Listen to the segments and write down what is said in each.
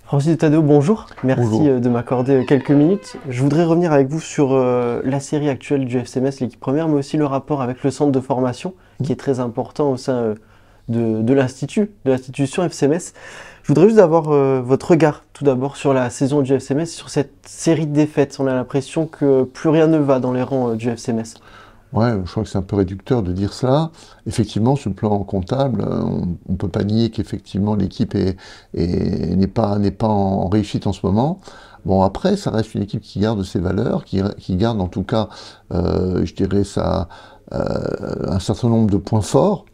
Francis Tadeo, bonjour. Merci Bonjour. de m'accorder quelques minutes. Je voudrais revenir avec vous sur la série actuelle du FCMS, l'équipe première, mais aussi le rapport avec le centre de formation, qui est très important au sein de l'institut, de l'institution FCMS. Je voudrais juste avoir votre regard, tout d'abord, sur la saison du FCMS, sur cette série de défaites. On a l'impression que plus rien ne va dans les rangs du FCMS. Ouais, je crois que c'est un peu réducteur de dire cela. Effectivement, sur le plan comptable, on ne peut pas nier qu'effectivement l'équipe n'est pas en réussite en ce moment. Bon, après, ça reste une équipe qui garde ses valeurs, qui garde en tout cas, je dirais, un certain nombre de points forts.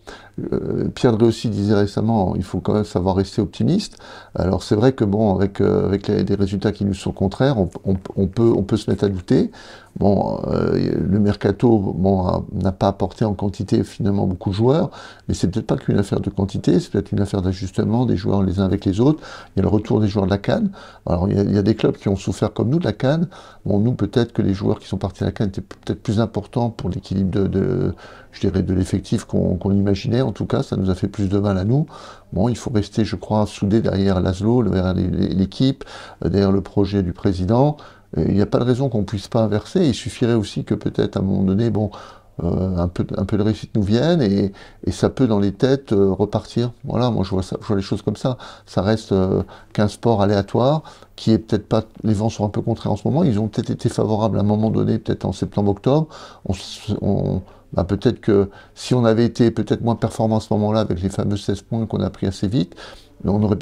Pierre Drey aussi disait récemment, il faut quand même savoir rester optimiste. Alors c'est vrai que bon, avec des résultats qui nous sont contraires, on peut se mettre à douter. Bon, le mercato, bon, n'a pas apporté en quantité finalement beaucoup de joueurs, mais c'est peut-être pas qu'une affaire de quantité, c'est peut-être une affaire d'ajustement des joueurs les uns avec les autres. Il y a le retour des joueurs de la CAN. Alors il y a des clubs qui ont souffert comme nous de la CAN. Bon, nous peut-être que les joueurs qui sont partis à la CAN étaient peut-être plus importants pour l'équilibre je dirais, de l'effectif qu'on imaginait. En tout cas, ça nous a fait plus de mal à nous. Bon, il faut rester, je crois, soudé derrière Laszlo, derrière l'équipe, derrière le projet du président. Et il n'y a pas de raison qu'on ne puisse pas inverser. Il suffirait aussi que peut-être à un moment donné, bon, un peu de réussite nous vienne et ça peut dans les têtes repartir. Voilà, moi je vois les choses comme ça. Ça reste qu'un sport aléatoire qui est peut-être pas. Les vents sont un peu contraires en ce moment. Ils ont peut-être été favorables à un moment donné, peut-être en septembre-octobre. Bah, peut-être que si on avait été peut-être moins performant à ce moment-là avec les fameux 16 points qu'on a pris assez vite,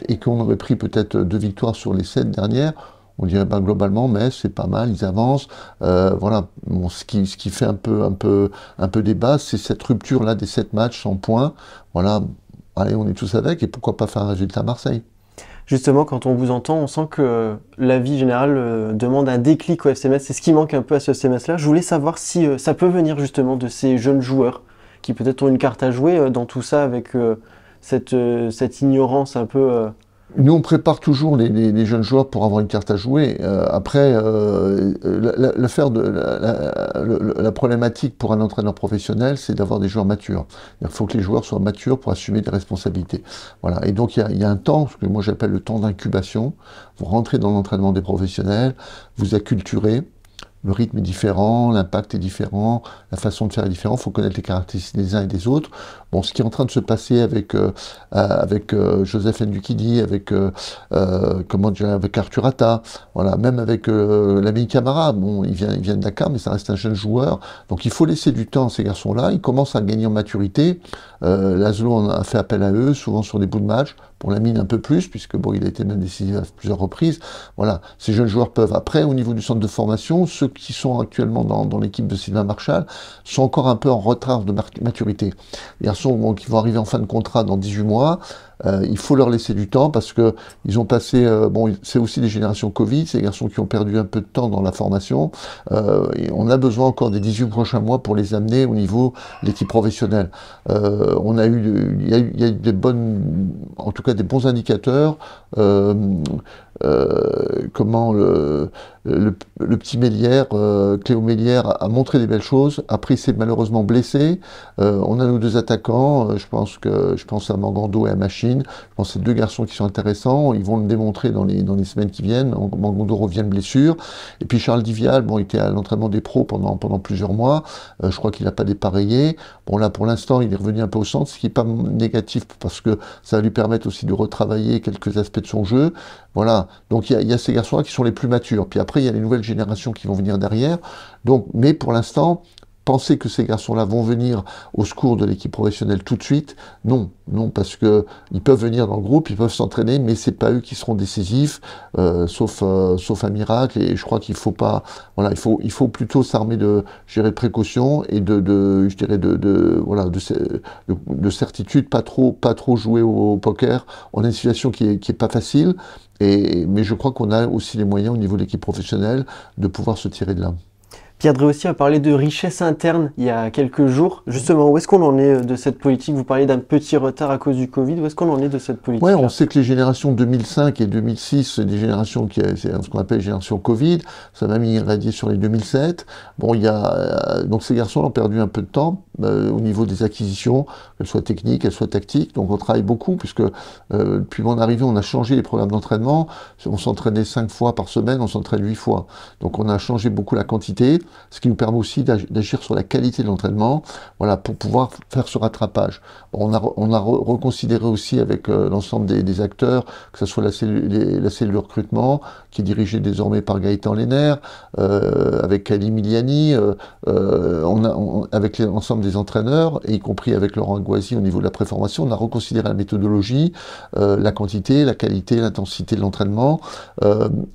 et qu'on aurait pris peut-être 2 victoires sur les 7 dernières, on dirait bah, globalement, mais c'est pas mal, ils avancent. Voilà. Bon, ce qui fait un peu débat, c'est cette rupture-là des 7 matchs sans points. Voilà, allez, on est tous avec, et pourquoi pas faire un résultat à Marseille? Justement, quand on vous entend, on sent que la vie générale demande un déclic au FCMS. C'est ce qui manque un peu à ce FCMS-là. Je voulais savoir si ça peut venir justement de ces jeunes joueurs qui peut-être ont une carte à jouer dans tout ça avec cette ignorance un peu. Nous, on prépare toujours les jeunes joueurs pour avoir une carte à jouer. Après, la problématique pour un entraîneur professionnel, c'est d'avoir des joueurs matures. Il faut que les joueurs soient matures pour assumer des responsabilités. Voilà. Et donc, il y a un temps, ce que moi j'appelle le temps d'incubation. Vous rentrez dans l'entraînement des professionnels, vous acculturez. Le rythme est différent, l'impact est différent, la façon de faire est différente, il faut connaître les caractéristiques des uns et des autres. Bon, ce qui est en train de se passer avec Joseph Ndukidi, avec Arthur Atta, voilà, même avec l'ami Camara, bon, il vient de Dakar, mais ça reste un jeune joueur, donc il faut laisser du temps à ces garçons-là, ils commencent à gagner en maturité, Laszlo en a fait appel à eux, souvent sur des bouts de match, pour la mine un peu plus, puisque bon, il a été même décisif à plusieurs reprises. Voilà, ces jeunes joueurs peuvent. Après, au niveau du centre de formation, ceux qui sont actuellement dans l'équipe de Sylvain Marchal sont encore un peu en retard de maturité. Les garçons bon, qui vont arriver en fin de contrat dans 18 mois, il faut leur laisser du temps parce que ils ont passé, bon, c'est aussi des générations Covid, ces garçons qui ont perdu un peu de temps dans la formation. Et on a besoin encore des 18 prochains mois pour les amener au niveau de l'équipe professionnelle. Il y a eu des bonnes, en tout cas des bons indicateurs. Comment le petit Mélière, Cléo Mélière a montré des belles choses. Après, il s'est malheureusement blessé. On a nos 2 attaquants. Je pense à Mangando et à Machine. Je pense que c'est 2 garçons qui sont intéressants. Ils vont le démontrer dans les semaines qui viennent. Mangando revient de blessure. Et puis Charles Divial, bon, il était à l'entraînement des pros pendant plusieurs mois. Je crois qu'il n'a pas dépareillé. Bon, là, pour l'instant, il est revenu un peu au centre, ce qui n'est pas négatif parce que ça va lui permettre aussi de retravailler quelques aspects de son jeu. Voilà. Donc, il y a ces garçons-là qui sont les plus matures. Puis après, il y a les nouvelles générations qui vont venir derrière. Donc, mais pour l'instant, penser que ces garçons-là vont venir au secours de l'équipe professionnelle tout de suite, non, parce que ils peuvent venir dans le groupe, ils peuvent s'entraîner, mais c'est pas eux qui seront décisifs, sauf un miracle. Et je crois qu'il faut pas, voilà, il faut plutôt s'armer je dirais, de précaution et je dirais de certitude, pas trop jouer au poker. On a une situation qui est pas facile, mais je crois qu'on a aussi les moyens au niveau de l'équipe professionnelle de pouvoir se tirer de là. Pierre Dréossi a parlé de richesse interne il y a quelques jours. Justement, où est-ce qu'on en est de cette politique? Vous parliez d'un petit retard à cause du Covid. Où est-ce qu'on en est de cette politique? Oui, on sait que les générations 2005 et 2006, c'est des générations c'est ce qu'on appelle les générations Covid. Ça m'a mis irradié sur les 2007. Bon, donc ces garçons ont perdu un peu de temps au niveau des acquisitions, qu'elles soient techniques, qu'elles soient tactiques. Donc on travaille beaucoup puisque depuis mon arrivée, on a changé les programmes d'entraînement. On s'entraînait 5 fois par semaine, on s'entraîne 8 fois. Donc on a changé beaucoup la quantité, ce qui nous permet aussi d'agir sur la qualité de l'entraînement, voilà, pour pouvoir faire ce rattrapage. Bon, on a reconsidéré aussi avec l'ensemble des acteurs, que ce soit la cellule de recrutement, qui est dirigée désormais par Gaëtan Lehner, avec Kali Miliani, avec l'ensemble des entraîneurs, et y compris avec Laurent Aguasi au niveau de la préformation, on a reconsidéré la méthodologie, la quantité, la qualité, l'intensité de l'entraînement,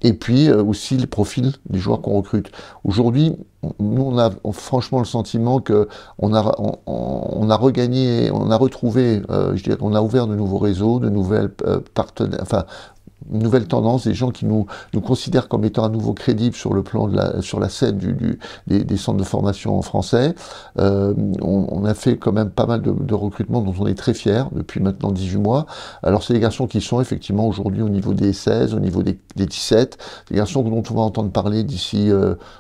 et puis aussi les profils des joueurs qu'on recrute. Aujourd'hui, nous, on a franchement le sentiment que on a regagné, on a retrouvé, je dirais, on a ouvert de nouveaux réseaux, de nouvelles partenaires, enfin, une nouvelle tendance, des gens qui nous considèrent comme étant à nouveau crédibles sur le plan sur la scène des centres de formation en français. On a fait quand même pas mal de recrutements dont on est très fiers depuis maintenant 18 mois. Alors c'est des garçons qui sont effectivement aujourd'hui au niveau des 16, au niveau des 17, des garçons dont on va entendre parler d'ici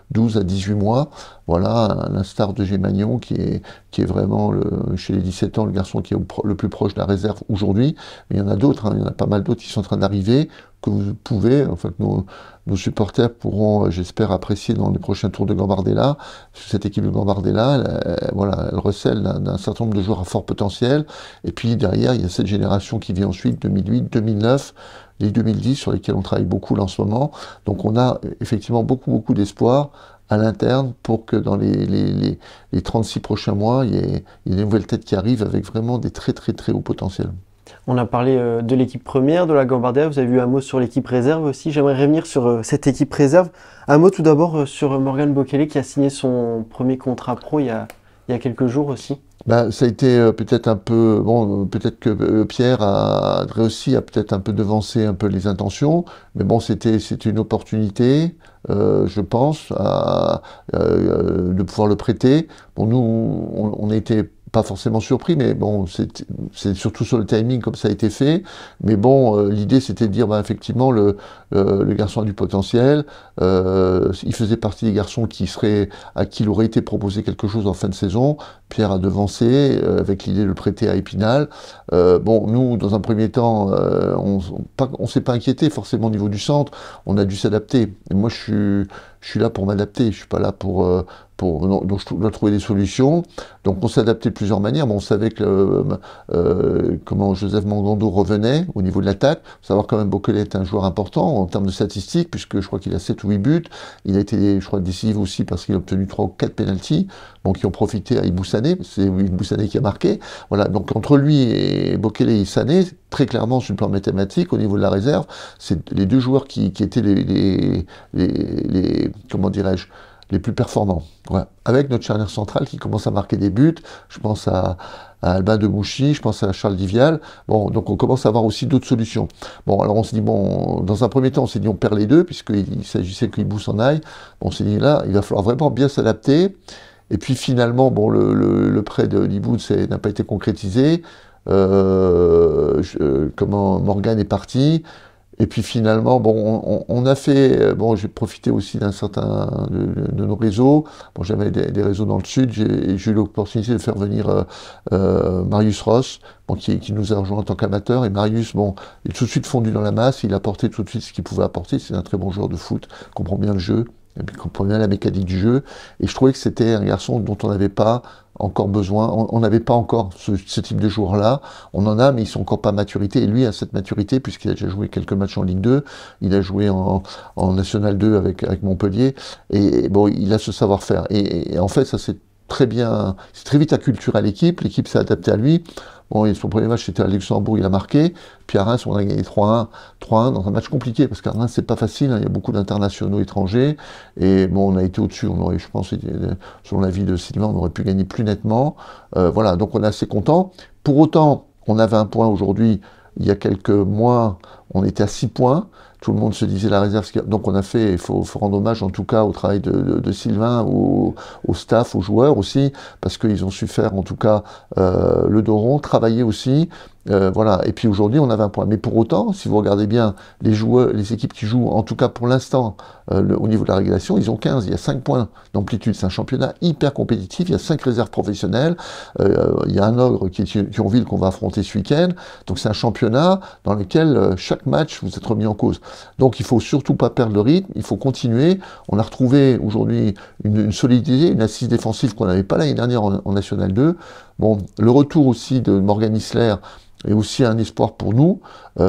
12 à 18 mois. Voilà, à l'instar de Gémagnon qui est vraiment chez les 17 ans le garçon qui est le plus proche de la réserve aujourd'hui. Mais il y en a d'autres, il y en a pas mal d'autres qui sont en train d'arriver, que vous pouvez, en fait, nos supporters pourront, j'espère, apprécier dans les prochains tours de Gambardella. Cette équipe de Gambardella, elle recèle d'un certain nombre de joueurs à fort potentiel. Et puis derrière, il y a cette génération qui vient ensuite, 2008, 2009, les 2010, sur lesquels on travaille beaucoup là en ce moment. Donc on a effectivement beaucoup d'espoir à l'interne pour que dans les 36 prochains mois, il y ait des nouvelles têtes qui arrivent avec vraiment des très hauts potentiels. On a parlé de l'équipe première, de la Gambardella. Vous avez eu un mot sur l'équipe réserve aussi. J'aimerais revenir sur cette équipe réserve. Un mot tout d'abord sur Morgan Bokele qui a signé son premier contrat pro il y a quelques jours aussi. Ben, ça a été peut-être un peu... Bon, peut-être que Pierre Dréossi a peut-être un peu devancé un peu les intentions, mais bon, c'était une opportunité, je pense, de pouvoir le prêter. Bon, nous, on a été pas forcément surpris, mais bon, c'est surtout sur le timing comme ça a été fait. Mais bon, l'idée c'était de dire, ben, effectivement, le garçon a du potentiel. Il faisait partie des garçons à qui il aurait été proposé quelque chose en fin de saison. Pierre a devancé avec l'idée de le prêter à Épinal. Bon, nous, dans un premier temps, on s'est pas inquiété forcément au niveau du centre. On a dû s'adapter. Et moi, je suis là pour m'adapter. Je suis pas là donc je dois trouver des solutions. Donc on s'est adapté de plusieurs manières. Bon, on savait que comment Joseph Mangando revenait au niveau de l'attaque. Il faut savoir quand même Bokele est un joueur important en termes de statistiques, puisque je crois qu'il a 7 ou 8 buts. Il a été, je crois, décisif aussi parce qu'il a obtenu 3 ou 4 pénaltys, donc qui ont profité à Ibou Sané. C'est Ibou Sané qui a marqué. Voilà, donc entre lui et Bokele et Sané, très clairement sur le plan mathématique, au niveau de la réserve, c'est les deux joueurs qui étaient les comment dirais-je, les plus performants. Voilà. Avec notre charnière centrale qui commence à marquer des buts, je pense à Albin de Mouchy, je pense à Charles Divial. Bon, donc on commence à avoir aussi d'autres solutions. Bon, alors on s'est dit, bon, dans un premier temps, on s'est dit on perd les deux, puisqu'il s'agissait que Ibou s'en aille. Bon, on s'est dit là, il va falloir vraiment bien s'adapter. Et puis finalement, bon, le prêt de Ibou n'a pas été concrétisé. Morgan est parti. Et puis finalement, bon, on a fait, bon, j'ai profité aussi d'un certain de nos réseaux. Bon, j'avais des réseaux dans le sud. J'ai eu l'opportunité de faire venir Marius Ross, bon, qui nous a rejoint en tant qu'amateur. Et Marius, bon, il est tout de suite fondu dans la masse. Il a apporté tout de suite ce qu'il pouvait apporter. C'est un très bon joueur de foot, comprend bien le jeu, et puis comprend bien la mécanique du jeu. Et je trouvais que c'était un garçon dont on n'avait pas encore besoin, on n'avait pas encore ce type de joueurs-là, on en a, mais ils sont encore pas à maturité, et lui a cette maturité, puisqu'il a déjà joué quelques matchs en Ligue 2, il a joué en National 2 avec Montpellier, et bon, il a ce savoir-faire, et en fait, ça c'est très vite acculturé à l'équipe s'est adaptée à lui. Bon, son premier match c'était à Luxembourg, il a marqué, puis à Reims on a gagné 3-1 dans un match compliqué, parce qu'à Reims c'est pas facile, hein, il y a beaucoup d'internationaux étrangers, et bon, on a été au-dessus, on aurait, je pense, selon l'avis de Sylvain, on aurait pu gagner plus nettement, voilà, donc on est assez content. Pour autant, on avait un point aujourd'hui, il y a quelques mois, on était à 6 points. Tout le monde se disait la réserve. Donc on a fait, il faut rendre hommage en tout cas au travail de Sylvain, au staff, aux joueurs aussi, parce qu'ils ont su faire en tout cas le dos rond, travailler aussi. Voilà. Et puis aujourd'hui, on a 20 points. Mais pour autant, si vous regardez bien les joueurs, les équipes qui jouent, en tout cas pour l'instant, au niveau de la régulation, ils ont 15. Il y a 5 points d'amplitude. C'est un championnat hyper compétitif. Il y a 5 réserves professionnelles. Il y a un ogre qui est Thionville qu'on va affronter ce week-end. Donc c'est un championnat dans lequel chaque match vous êtes remis en cause. Donc il ne faut surtout pas perdre le rythme. Il faut continuer. On a retrouvé aujourd'hui une solidité, une assise défensive qu'on n'avait pas l'année dernière en National 2. Bon, le retour aussi de Morgan Isler est aussi un espoir pour nous,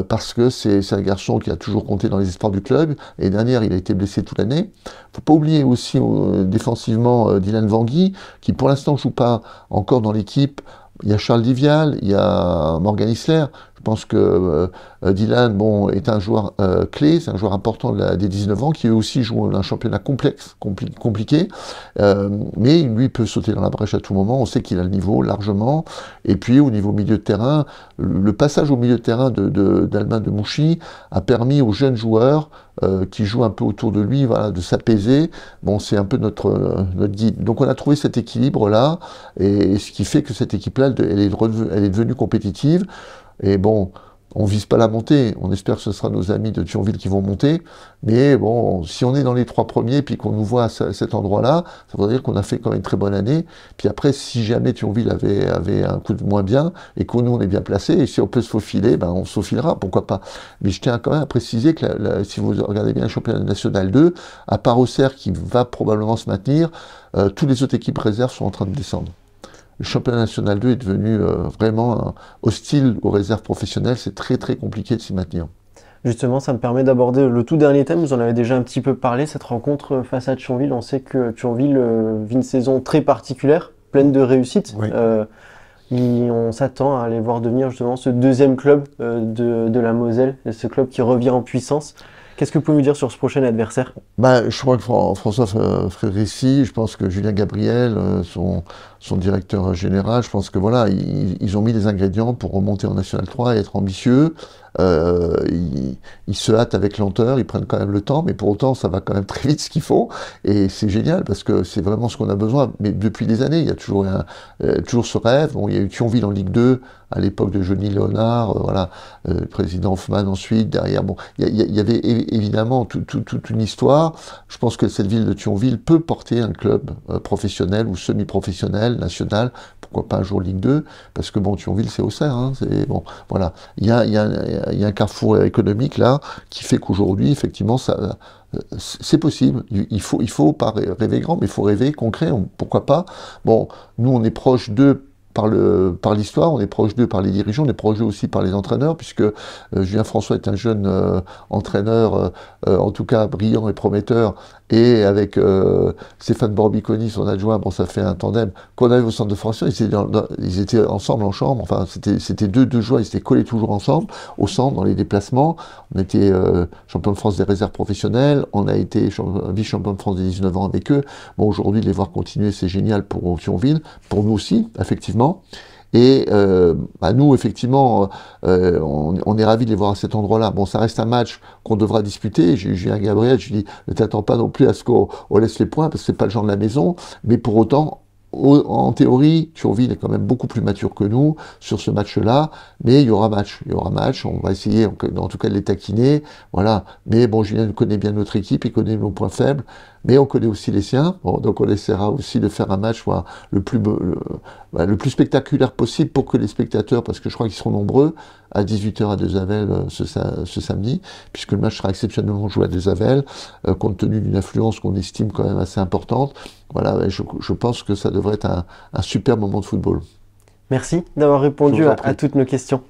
parce que c'est un garçon qui a toujours compté dans les espoirs du club. Et dernière, il a été blessé toute l'année. Il ne faut pas oublier aussi défensivement Dylan Vangui, qui pour l'instant ne joue pas encore dans l'équipe. Il y a Charles Divial, il y a Morgan Isler. Je pense que Dylan, bon, est un joueur clé, c'est un joueur important des 19 ans, qui eux aussi joue un championnat complexe, compliqué, mais lui peut sauter dans la brèche à tout moment. On sait qu'il a le niveau largement. Et puis au niveau milieu de terrain, le passage au milieu de terrain d'Albin de Mouchy a permis aux jeunes joueurs qui jouent un peu autour de lui, voilà, de s'apaiser. Bon, c'est un peu notre guide. Donc on a trouvé cet équilibre-là, et ce qui fait que cette équipe-là, elle est devenue compétitive. Et bon, on ne vise pas la montée, on espère que ce sera nos amis de Thionville qui vont monter, mais bon, si on est dans les 3 premiers, puis qu'on nous voit à cet endroit-là, ça veut dire qu'on a fait quand même une très bonne année. Puis après, si jamais Thionville avait un coup de moins bien, et que nous on est bien placé, et si on peut se faufiler, ben on se faufilera, pourquoi pas. Mais je tiens quand même à préciser que si vous regardez bien le championnat national 2, à part Auxerre qui va probablement se maintenir, toutes les autres équipes réserves sont en train de descendre. Le championnat national 2 est devenu vraiment hostile aux réserves professionnelles. C'est très très compliqué de s'y maintenir. Justement, ça me permet d'aborder le tout dernier thème. Vous en avez déjà un petit peu parlé, cette rencontre face à Thionville. On sait que Thionville vit une saison très particulière, pleine de réussites. Oui. On s'attend à aller voir devenir justement ce deuxième club de la Moselle, ce club qui revient en puissance. Qu'est-ce que vous pouvez nous dire sur ce prochain adversaire? Je crois que François Frédérici, je pense que Julien Gabriel, son directeur général, je pense que voilà, ils ont mis les ingrédients pour remonter en National 3 et être ambitieux. Ils se hâtent avec lenteur, ils prennent quand même le temps, mais pour autant ça va quand même très vite ce qu'il faut, et c'est génial parce que c'est vraiment ce qu'on a besoin. Mais depuis des années, il y a toujours ce rêve. Bon, il y a eu Thionville en Ligue 2 à l'époque de Johnny Léonard, voilà, le président Hoffman ensuite, derrière. Bon, il y avait évidemment toute une histoire. Je pense que cette ville de Thionville peut porter un club professionnel ou semi-professionnel, national, pourquoi pas un jour Ligue 2, parce que bon, Thionville c'est Auxerre, hein, c'est bon, voilà. Il y a un carrefour économique là qui fait qu'aujourd'hui, effectivement, c'est possible. Il faut pas rêver grand, mais il faut rêver concret. Pourquoi pas? Bon, nous on est proche d'eux par l'histoire, on est proche d'eux par les dirigeants, on est proche d'eux aussi par les entraîneurs, puisque Julien François est un jeune entraîneur, en tout cas brillant et prometteur, et avec Stéphane Borbiconi, son adjoint, bon, ça fait un tandem qu'on avait au centre de formation. Ils étaient ensemble en chambre, enfin c'était deux joueurs, ils étaient collés toujours ensemble, au centre, dans les déplacements. On était champion de France des réserves professionnelles, on a été vice-champion de France des 19 ans avec eux. Bon, aujourd'hui, les voir continuer, c'est génial pour Thionville, pour nous aussi, effectivement. Et nous, effectivement, on est ravis de les voir à cet endroit-là. Bon, ça reste un match qu'on devra disputer. J'ai eu un Gabriel, je lui dis, ne t'attends pas non plus à ce qu'on laisse les points, parce que c'est pas le genre de la maison. Mais pour autant, en théorie, Thionville est quand même beaucoup plus mature que nous sur ce match-là, mais il y aura match, on va essayer en tout cas de les taquiner, voilà. Mais bon, Julien connaît bien notre équipe, il connaît nos points faibles, mais on connaît aussi les siens, bon, donc on essaiera aussi de faire un match le plus spectaculaire possible pour que les spectateurs, parce que je crois qu'ils seront nombreux, à 18 h à Dezavel ce samedi, puisque le match sera exceptionnellement joué à Dezavel, compte tenu d'une affluence qu'on estime quand même assez importante. Voilà, je pense que ça devrait être un super moment de football. Merci d'avoir répondu à toutes nos questions.